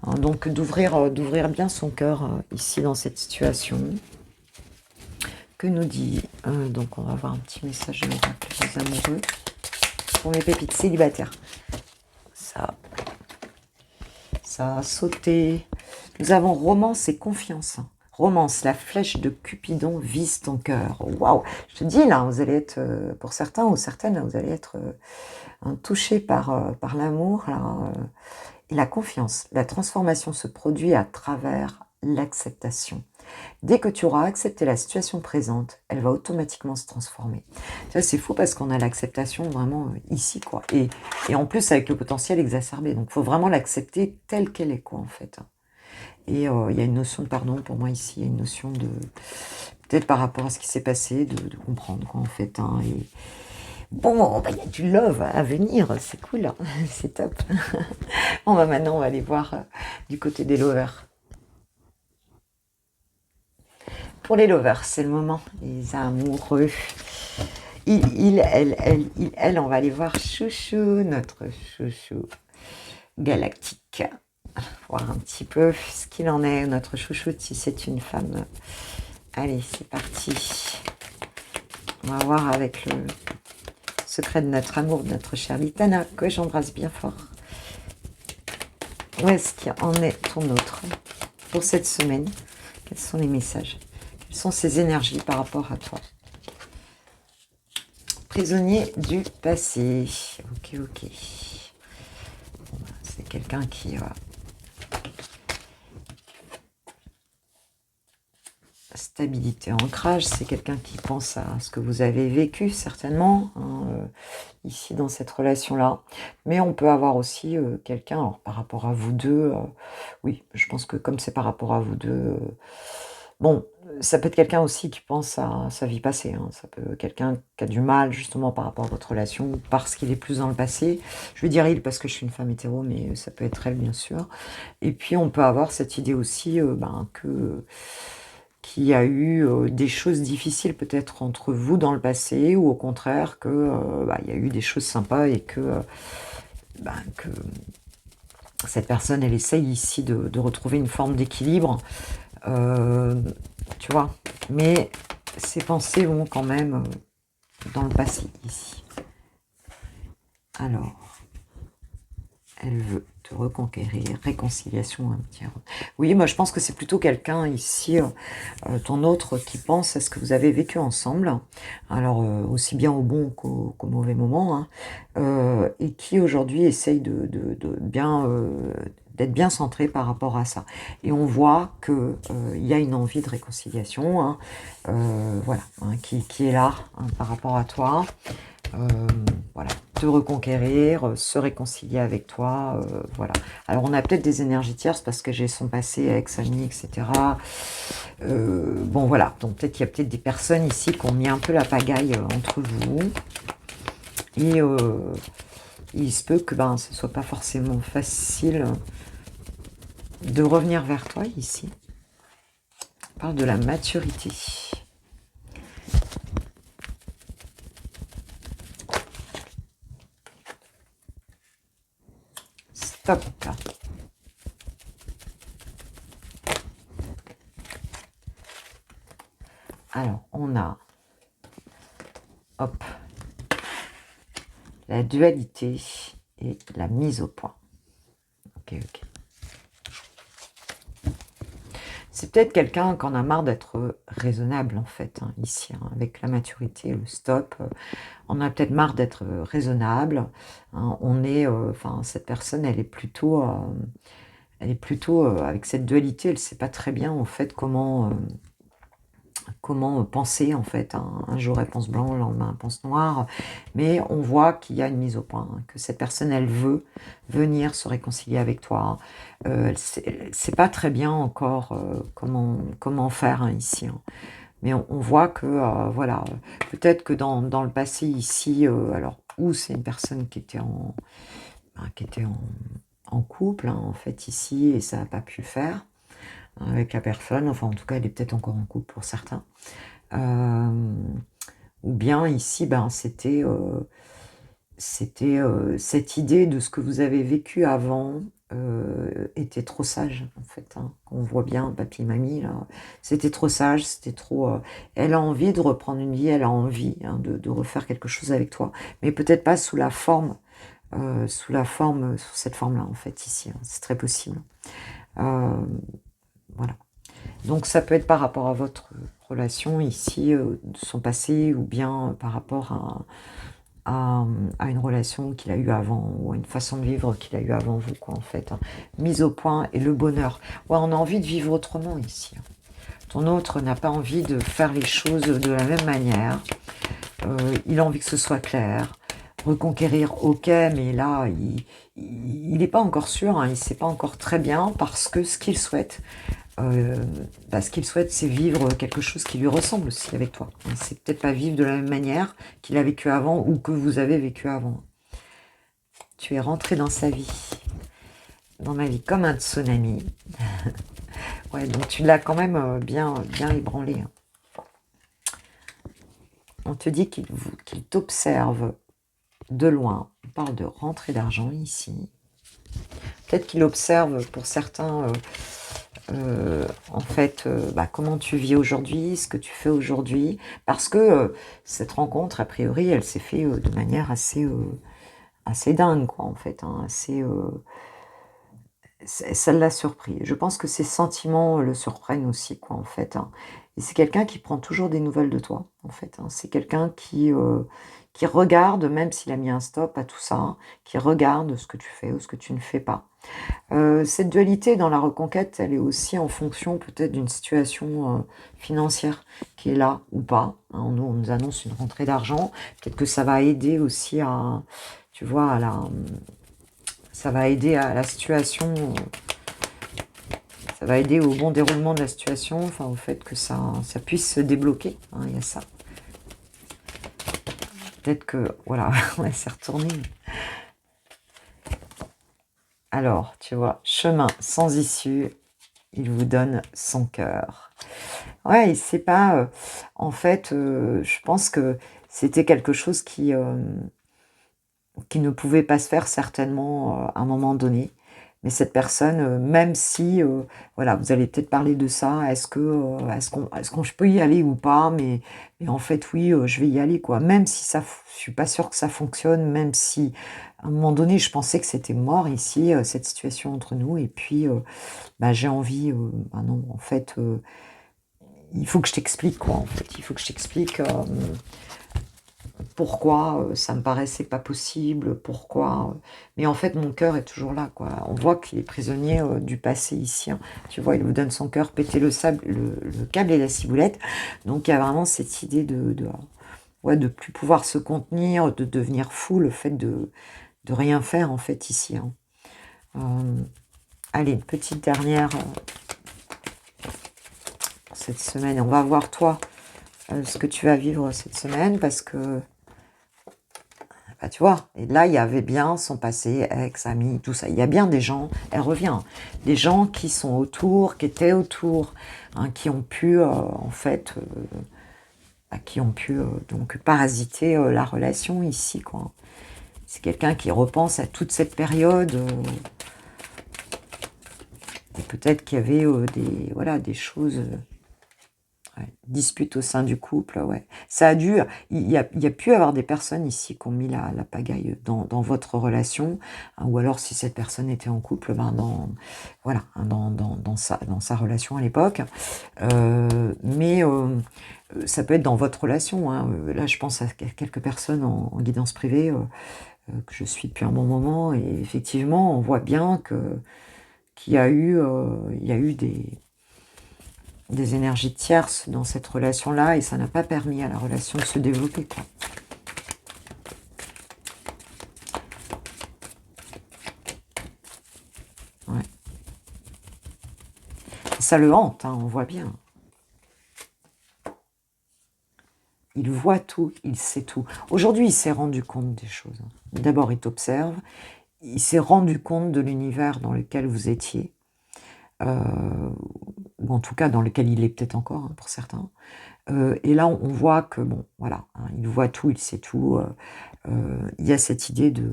Hein, donc d'ouvrir bien son cœur ici dans cette situation. Que nous dit donc on va avoir un petit message de l'oracle des amoureux pour mes pépites célibataires. Ça a sauté. Nous avons romance et confiance. Romance, la flèche de Cupidon vise ton cœur. Waouh! Je te dis là, vous allez être, pour certains ou certaines, vous allez être touchés par l'amour là. Et la confiance, la transformation se produit à travers l'acceptation. Dès que tu auras accepté la situation présente, elle va automatiquement se transformer. Ça, c'est fou parce qu'on a l'acceptation vraiment ici, quoi. Et en plus, avec le potentiel exacerbé. Donc, il faut vraiment l'accepter telle qu'elle est, quoi, en fait. Et il y a une notion de pardon pour moi ici, il y a une notion de, peut-être par rapport à ce qui s'est passé, de comprendre, quoi, en fait. Et bon, bah, il y a du love à venir, c'est cool, hein. C'est top. Bon, bah, maintenant, on va aller voir du côté des lovers. Pour les lovers, c'est le moment, les amoureux. Elle, on va aller voir Chouchou, notre chouchou galactique. Voir un petit peu ce qu'il en est, notre chouchoute, si c'est une femme. Allez, c'est parti. On va voir avec le secret de notre amour, de notre chère Litana, que j'embrasse bien fort. Où est-ce qu'il en est ton autre pour cette semaine? Quels sont les messages? Quelles sont ces énergies par rapport à toi? Prisonnier du passé. Ok, ok. Bon, c'est quelqu'un qui... stabilité, ancrage, c'est quelqu'un qui pense à ce que vous avez vécu, certainement, hein, ici, dans cette relation-là. Mais on peut avoir aussi quelqu'un, alors par rapport à vous deux, oui, je pense que comme c'est par rapport à vous deux... bon, ça peut être quelqu'un aussi qui pense à sa vie passée, hein. Ça peut être quelqu'un qui a du mal justement par rapport à votre relation, parce qu'il est plus dans le passé. Je vais dire il parce que je suis une femme hétéro, mais ça peut être elle bien sûr. Et puis on peut avoir cette idée aussi qu'il y a eu des choses difficiles peut-être entre vous dans le passé, ou au contraire que il y a eu des choses sympas et que cette personne elle essaye ici de retrouver une forme d'équilibre. Tu vois, mais ces pensées vont quand même dans le passé ici. Alors, elle veut te reconquérir, réconciliation, un petit... Oui, moi je pense que c'est plutôt quelqu'un ici, ton autre, qui pense à ce que vous avez vécu ensemble, alors aussi bien au bon qu'au mauvais moment, hein, et qui aujourd'hui essaye d'être bien centré par rapport à ça. Et on voit que il y a une envie de réconciliation, hein, voilà, hein, qui est là, hein, par rapport à toi. Voilà, te reconquérir, se réconcilier avec toi, voilà. Alors on a peut-être des énergies tierces parce que j'ai son passé, ex-ami, etc. Bon voilà, donc peut-être il y a peut-être des personnes ici qui ont mis un peu la pagaille entre vous. Et il se peut que ce soit pas forcément facile de revenir vers toi ici. On parle de la maturité. Stop. Alors, on a, hop, la dualité et la mise au point. Ok, ok. C'est peut-être quelqu'un qui en a marre d'être raisonnable, en fait, hein, ici, hein, avec la maturité, le stop. On a peut-être marre d'être raisonnable. Hein, on est, enfin, cette personne, elle est plutôt avec cette dualité, elle ne sait pas très bien, en fait, comment penser, en fait. Hein. Un jour, elle pense blanc, le lendemain, elle pense noir. Mais on voit qu'il y a une mise au point, hein, que cette personne, elle veut venir se réconcilier avec toi. Elle ne sait pas très bien encore comment faire, hein, ici. Hein. Mais on voit que, voilà, peut-être que dans le passé, ici, alors, où c'est une personne qui était en couple, hein, en fait, ici, et ça n'a pas pu le faire avec la personne, enfin en tout cas elle est peut-être encore en couple pour certains, ou bien ici c'était cette idée de ce que vous avez vécu avant était trop sage en fait, hein. On voit bien papy mamie là, c'était trop sage, c'était trop elle a envie de reprendre une vie, elle a envie, hein, de refaire quelque chose avec toi, mais peut-être pas sous cette forme là en fait ici, hein. C'est très possible. Voilà. Donc ça peut être par rapport à votre relation ici, de son passé, ou bien par rapport à une relation qu'il a eue avant, ou à une façon de vivre qu'il a eue avant vous, quoi, en fait. Hein. Mise au point et le bonheur. Ouais, on a envie de vivre autrement ici. Hein. Ton autre n'a pas envie de faire les choses de la même manière. Il a envie que ce soit clair. Reconquérir, ok, mais là, il n'est pas encore sûr, hein, il ne sait pas encore très bien, parce que ce qu'il souhaite, ce qu'il souhaite, c'est vivre quelque chose qui lui ressemble aussi avec toi. C'est peut-être pas vivre de la même manière qu'il a vécu avant ou que vous avez vécu avant. Tu es rentré dans sa vie, dans ma vie, comme un tsunami. Ouais, donc tu l'as quand même bien ébranlé. Hein. On te dit qu'il t'observe de loin. On parle de rentrée d'argent ici. Peut-être qu'il observe pour certains, en fait, comment tu vis aujourd'hui, ce que tu fais aujourd'hui. Parce que cette rencontre, a priori, elle s'est faite de manière assez dingue, quoi, en fait. Hein, ça l'a surpris. Je pense que ses sentiments le surprennent aussi, quoi, en fait. Hein. Et c'est quelqu'un qui prend toujours des nouvelles de toi, en fait. Hein. C'est quelqu'un qui regarde, même s'il a mis un stop à tout ça, hein, qui regarde ce que tu fais ou ce que tu ne fais pas. Cette dualité dans la reconquête, elle est aussi en fonction peut-être d'une situation financière qui est là ou pas. Hein. On nous annonce une rentrée d'argent. Peut-être que ça va aider aussi à, tu vois, ça va aider à la situation, ça va aider au bon déroulement de la situation, enfin au fait que ça puisse se débloquer, hein, il y a ça. Peut-être que, voilà, ouais, c'est retourné. Alors, tu vois, chemin sans issue, il vous donne son cœur. Ouais, c'est pas, en fait, je pense que c'était quelque chose qui ne pouvait pas se faire certainement à un moment donné. Mais cette personne, même si, voilà, vous allez peut-être parler de ça, est-ce que je peux y aller ou pas, mais en fait, oui, je vais y aller, quoi. Même si je suis pas sûre que ça fonctionne, même si, à un moment donné, je pensais que c'était mort ici, cette situation entre nous, et puis, j'ai envie, non, en fait, il faut que je t'explique, quoi, en fait. Il faut que je t'explique pourquoi ça me paraissait pas possible, pourquoi... Mais en fait, mon cœur est toujours là, quoi. On voit qu'il est prisonnier du passé ici. Hein. Tu vois, il vous donne son cœur, péter le sable, le câble et la ciboulette. Donc, il y a vraiment cette idée de plus pouvoir se contenir, de devenir fou, le fait de rien faire, en fait, ici. Hein. Allez, une petite dernière cette semaine. On va voir, toi, ce que tu vas vivre cette semaine, parce que tu vois, et là, il y avait bien son passé, ex, ami, tout ça. Il y a bien des gens, elle revient, des gens qui sont autour, qui étaient autour, hein, qui ont pu, en fait, donc parasiter la relation ici, quoi. C'est quelqu'un qui repense à toute cette période, et peut-être qu'il y avait des choses... dispute au sein du couple, ouais. Ça a dû... Il y a pu avoir des personnes ici qui ont mis la pagaille dans votre relation, hein, ou alors si cette personne était en couple, dans sa relation à l'époque. Mais ça peut être dans votre relation. Hein. Là, je pense à quelques personnes en guidance privée que je suis depuis un bon moment, et effectivement, on voit bien qu'il y a eu des énergies tierces dans cette relation-là, et ça n'a pas permis à la relation de se développer, quoi. Ouais. Ça le hante, hein, on voit bien. Il voit tout, il sait tout. Aujourd'hui, il s'est rendu compte des choses. D'abord, il t'observe. Il s'est rendu compte de l'univers dans lequel vous étiez. Ou en tout cas dans lequel il est peut-être encore, hein, pour certains. Et là, on voit que, bon, voilà, hein, il voit tout, il sait tout. Il y a cette idée de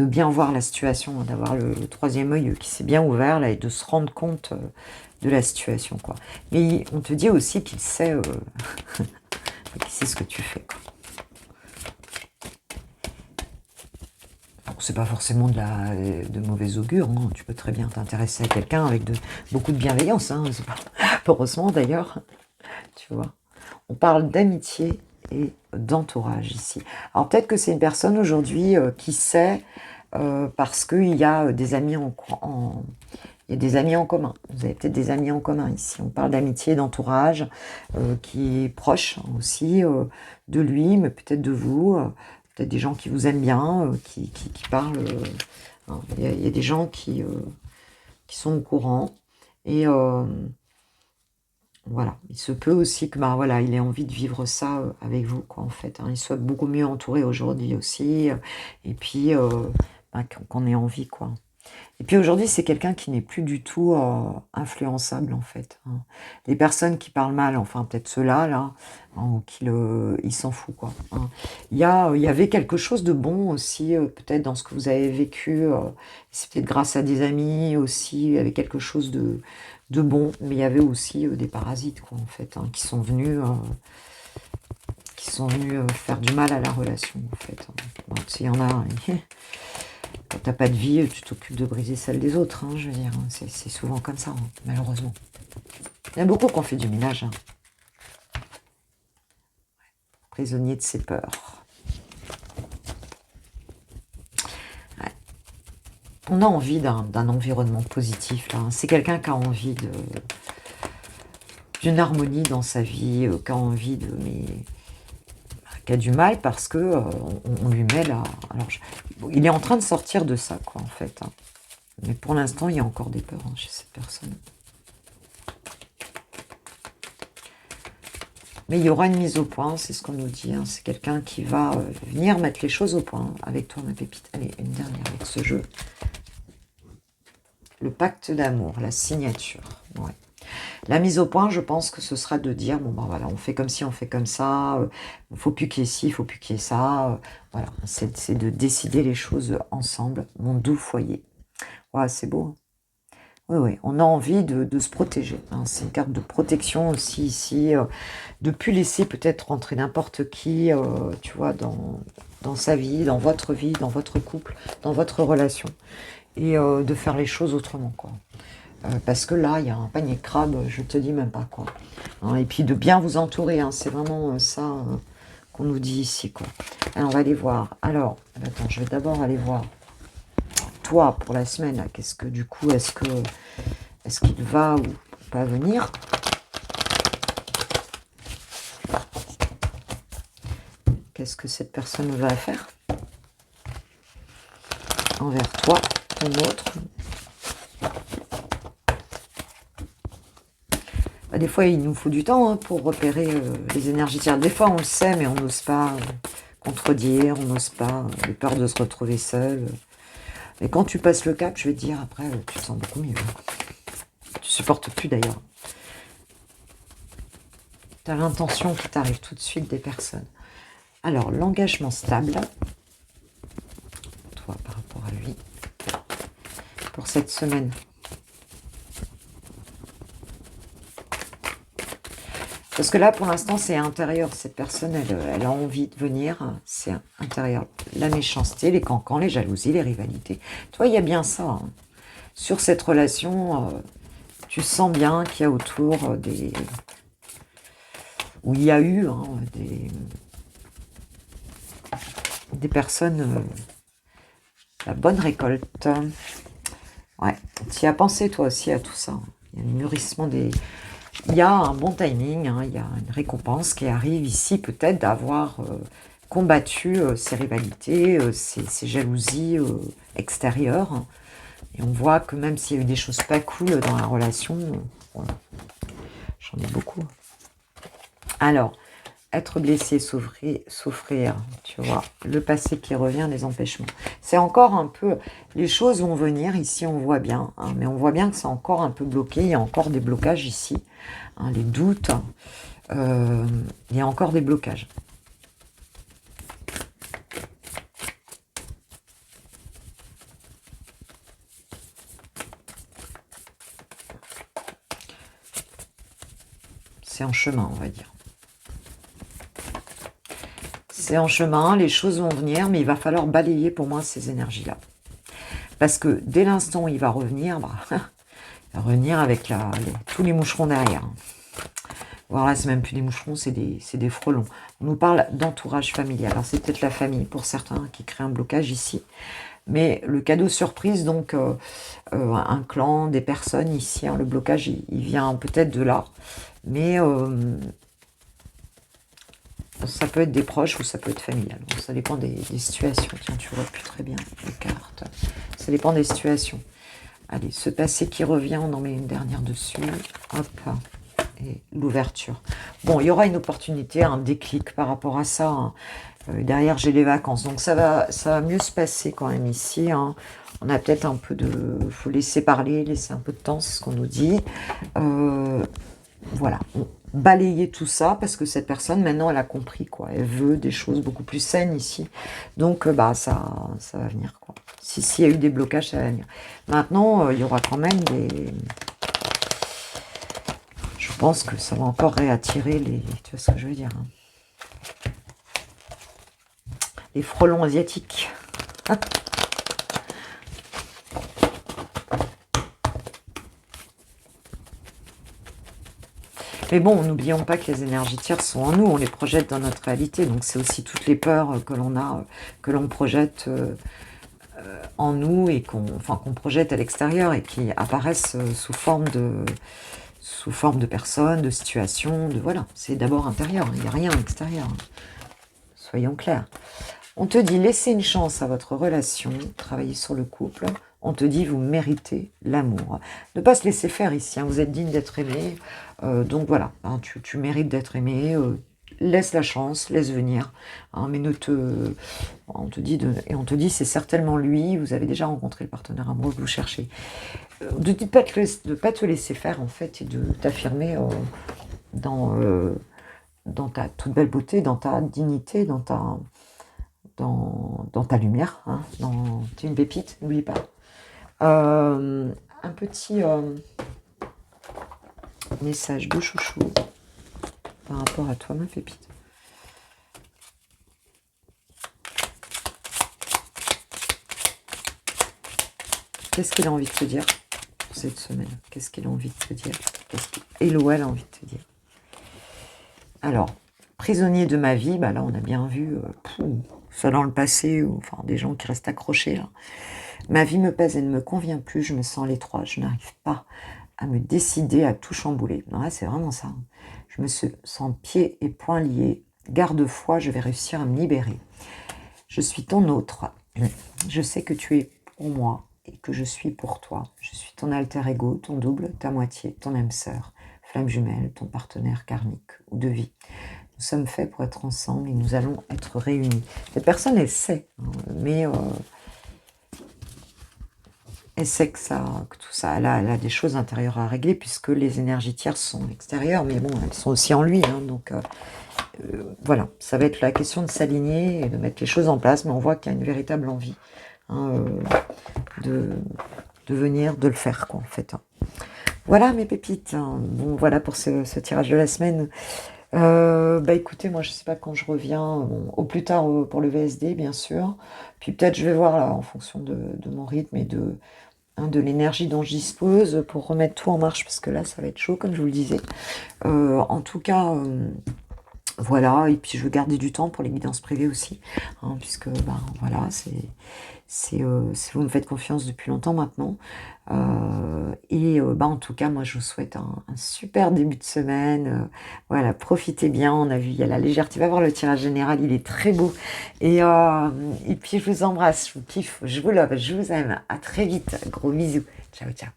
bien voir la situation, hein, d'avoir le troisième œil qui s'est bien ouvert, là, et de se rendre compte de la situation, quoi. Mais on te dit aussi qu'il sait, qu'il sait ce que tu fais, quoi. C'est pas forcément de mauvais augure, hein. Tu peux très bien t'intéresser à quelqu'un avec beaucoup de bienveillance, hein. C'est pas heureusement d'ailleurs, tu vois. On parle d'amitié et d'entourage ici. Alors peut-être que c'est une personne aujourd'hui qui sait parce qu'il y a des amis il y a des amis en commun. Vous avez peut-être des amis en commun ici. On parle d'amitié, d'entourage qui est proche aussi de lui, mais peut-être de vous. Peut-être des gens qui vous aiment bien, qui parlent. Hein. Il y a des gens qui sont au courant. Et voilà, il se peut aussi que bah, voilà, il ait envie de vivre ça avec vous, quoi, en fait. Hein. Il soit beaucoup mieux entouré aujourd'hui aussi. Et puis, bah, qu'on ait envie, quoi. Et puis aujourd'hui, c'est quelqu'un qui n'est plus du tout influençable, en fait. Hein. Les personnes qui parlent mal, enfin peut-être ceux-là, là, hein, ou il s'en fout, quoi. Hein. Il y avait quelque chose de bon aussi, peut-être dans ce que vous avez vécu. C'est peut-être grâce à des amis aussi, il y avait quelque chose de bon, mais il y avait aussi des parasites, quoi, en fait, hein, qui sont venus faire du mal à la relation, en fait. Hein. Bon, s'il y en a... Quand t'as pas de vie, tu t'occupes de briser celle des autres, hein, je veux dire. Hein. C'est souvent comme ça, hein, malheureusement. Il y a beaucoup qui ont fait du ménage. Hein. Prisonnier de ses peurs. Ouais. On a envie d'un environnement positif, là. Hein. C'est quelqu'un qui a envie d'une harmonie dans sa vie, qui a envie de... qui a du mal parce que on lui met là... Alors, il est en train de sortir de ça, quoi, en fait. Hein. Mais pour l'instant, il y a encore des peurs hein, chez cette personne. Mais il y aura une mise au point, c'est ce qu'on nous dit. Hein. C'est quelqu'un qui va venir mettre les choses au point avec toi, ma pépite. Allez, une dernière avec ce jeu. Le pacte d'amour, la signature. Ouais. La mise au point, je pense que ce sera de dire, bon ben voilà, on fait comme ci, on fait comme ça, il faut plus qu'il y ait ci, il faut plus qu'il y ait ça. Voilà, c'est de décider les choses ensemble, mon doux foyer. Ouais, c'est beau. Oui, oui, on a envie de se protéger. Hein. C'est une carte de protection aussi ici, de plus laisser peut-être rentrer n'importe qui, tu vois, dans sa vie, dans votre couple, dans votre relation, et de faire les choses autrement, quoi. Parce que là, il y a un panier de crabes, je te dis même pas, quoi. Hein, et puis de bien vous entourer, hein, c'est vraiment ça qu'on nous dit ici, quoi. Alors, on va aller voir. Alors, attends, je vais d'abord aller voir toi pour la semaine. Là, qu'est-ce que du coup, est-ce qu'il va ou pas venir? Qu'est-ce que cette personne va faire envers toi, ton autre? Des fois, il nous faut du temps hein, pour repérer les énergies tiers. Des fois, on le sait, mais on n'ose pas contredire, on n'ose pas, de peur de se retrouver seul. Et quand tu passes le cap, je vais te dire, après, tu te sens beaucoup mieux. Tu supportes plus d'ailleurs. Tu as l'intention qui t'arrive tout de suite des personnes. Alors, l'engagement stable, toi, par rapport à lui, pour cette semaine. Parce que là, pour l'instant, c'est intérieur. Cette personne, elle a envie de venir. C'est intérieur. La méchanceté, les cancans, les jalousies, les rivalités. Toi, il y a bien ça. Hein. Sur cette relation, tu sens bien qu'il y a autour des... Où il y a eu hein, des personnes... la bonne récolte. Ouais. Tu y as pensé, toi aussi, à tout ça. Il y a le mûrissement des... Il y a un bon timing, hein, il y a une récompense qui arrive ici, peut-être d'avoir combattu ces rivalités, ces jalousies extérieures. Hein. Et on voit que même s'il y a eu des choses pas cool dans la relation, voilà. J'en ai beaucoup. Alors, être blessé, souffrir, tu vois, le passé qui revient, les empêchements. C'est encore un peu, les choses vont venir, ici on voit bien, hein, mais on voit bien que c'est encore un peu bloqué, il y a encore des blocages ici, hein, les doutes, il y a encore des blocages. C'est en chemin, on va dire. C'est en chemin, les choses vont venir, mais il va falloir balayer pour moi ces énergies-là. Parce que dès l'instant où il va revenir, bah, il va revenir avec tous les moucherons derrière. Voilà, c'est même plus des moucherons, c'est des frelons. On nous parle d'entourage familial. Alors, c'est peut-être la famille pour certains qui crée un blocage ici. Mais le cadeau surprise, donc, un clan, des personnes ici, hein, le blocage, il vient peut-être de là. Mais ça peut être des proches ou ça peut être familial. Bon, ça dépend des situations. Tiens, tu vois plus très bien les cartes. Ça dépend des situations. Allez, ce passé qui revient, on en met une dernière dessus. Hop, et l'ouverture. Bon, il y aura une opportunité, un déclic par rapport à ça. Hein. Derrière, j'ai les vacances. Donc, ça va mieux se passer quand même ici. Hein. On a peut-être un peu de... Il faut laisser parler, laisser un peu de temps, c'est ce qu'on nous dit. Voilà, balayer tout ça parce que cette personne, maintenant, elle a compris, quoi. Elle veut des choses beaucoup plus saines ici. Donc, bah, ça va venir, quoi. S'il y a eu des blocages, ça va venir. Maintenant, il y aura quand même des... Je pense que ça va encore réattirer les... Tu vois ce que je veux dire, hein. Les frelons asiatiques. Ah. Mais bon, n'oublions pas que les énergies tierces sont en nous, on les projette dans notre réalité. Donc c'est aussi toutes les peurs que l'on a, que l'on projette en nous et qu'on projette à l'extérieur et qui apparaissent sous forme de personnes, de situations, de voilà. C'est d'abord intérieur, il n'y a rien à l'extérieur. Soyons clairs. On te dit laissez une chance à votre relation, travailler sur le couple. On te dit vous méritez l'amour. Ne pas se laisser faire ici, hein, vous êtes digne d'être aimé. Donc voilà, hein, tu mérites d'être aimé. Laisse la chance, laisse venir. Hein, mais ne te... On te dit c'est certainement lui, vous avez déjà rencontré le partenaire amoureux que vous cherchez. Ne dis pas de pas te laisser faire en fait et de t'affirmer dans ta toute belle beauté, dans ta dignité, dans ta lumière. Hein, t'es une pépite, n'oublie pas. Un petit message de chouchou par rapport à toi, ma pépite. Qu'est-ce qu'il a envie de te dire pour cette semaine? Qu'est-ce qu'il a envie de te dire? Hello, elle a envie de te dire. Alors, prisonnier de ma vie, bah là on a bien vu ça dans le passé, ou enfin des gens qui restent accrochés là. Ma vie me pèse et ne me convient plus, je me sens à l'étroit, je n'arrive pas à me décider à tout chambouler. Ouais, c'est vraiment ça. Je me sens pieds et poings liés. Garde-foi, je vais réussir à me libérer. Je suis ton autre. Je sais que tu es pour moi et que je suis pour toi. Je suis ton alter ego, ton double, ta moitié, ton âme sœur, flamme jumelle, ton partenaire karmique ou de vie. Nous sommes faits pour être ensemble et nous allons être réunis. Cette personne, elle sait, hein, mais... elle sait que tout ça, elle a des choses intérieures à régler puisque les énergies tierces sont extérieures, mais bon, elles sont aussi en lui. Hein, donc voilà, ça va être la question de s'aligner et de mettre les choses en place, mais on voit qu'il y a une véritable envie hein, de venir, de le faire, quoi, en fait. Hein. Voilà mes pépites. Hein. Bon, voilà pour ce tirage de la semaine. Bah écoutez, moi je sais pas quand je reviens, bon, au plus tard pour le VSD bien sûr, puis peut-être je vais voir là en fonction de mon rythme et de l'énergie dont je dispose pour remettre tout en marche parce que là ça va être chaud comme je vous le disais. En tout cas, voilà, et puis je veux garder du temps pour les guidances privées aussi, hein, puisque ben voilà, vous me faites confiance depuis longtemps maintenant. En tout cas, moi je vous souhaite un super début de semaine. Voilà, profitez bien. On a vu, il y a la légèreté. Va voir le tirage général, il est très beau. Et puis je vous embrasse, je vous kiffe, je vous love, je vous aime. À très vite. Gros bisous. Ciao, ciao.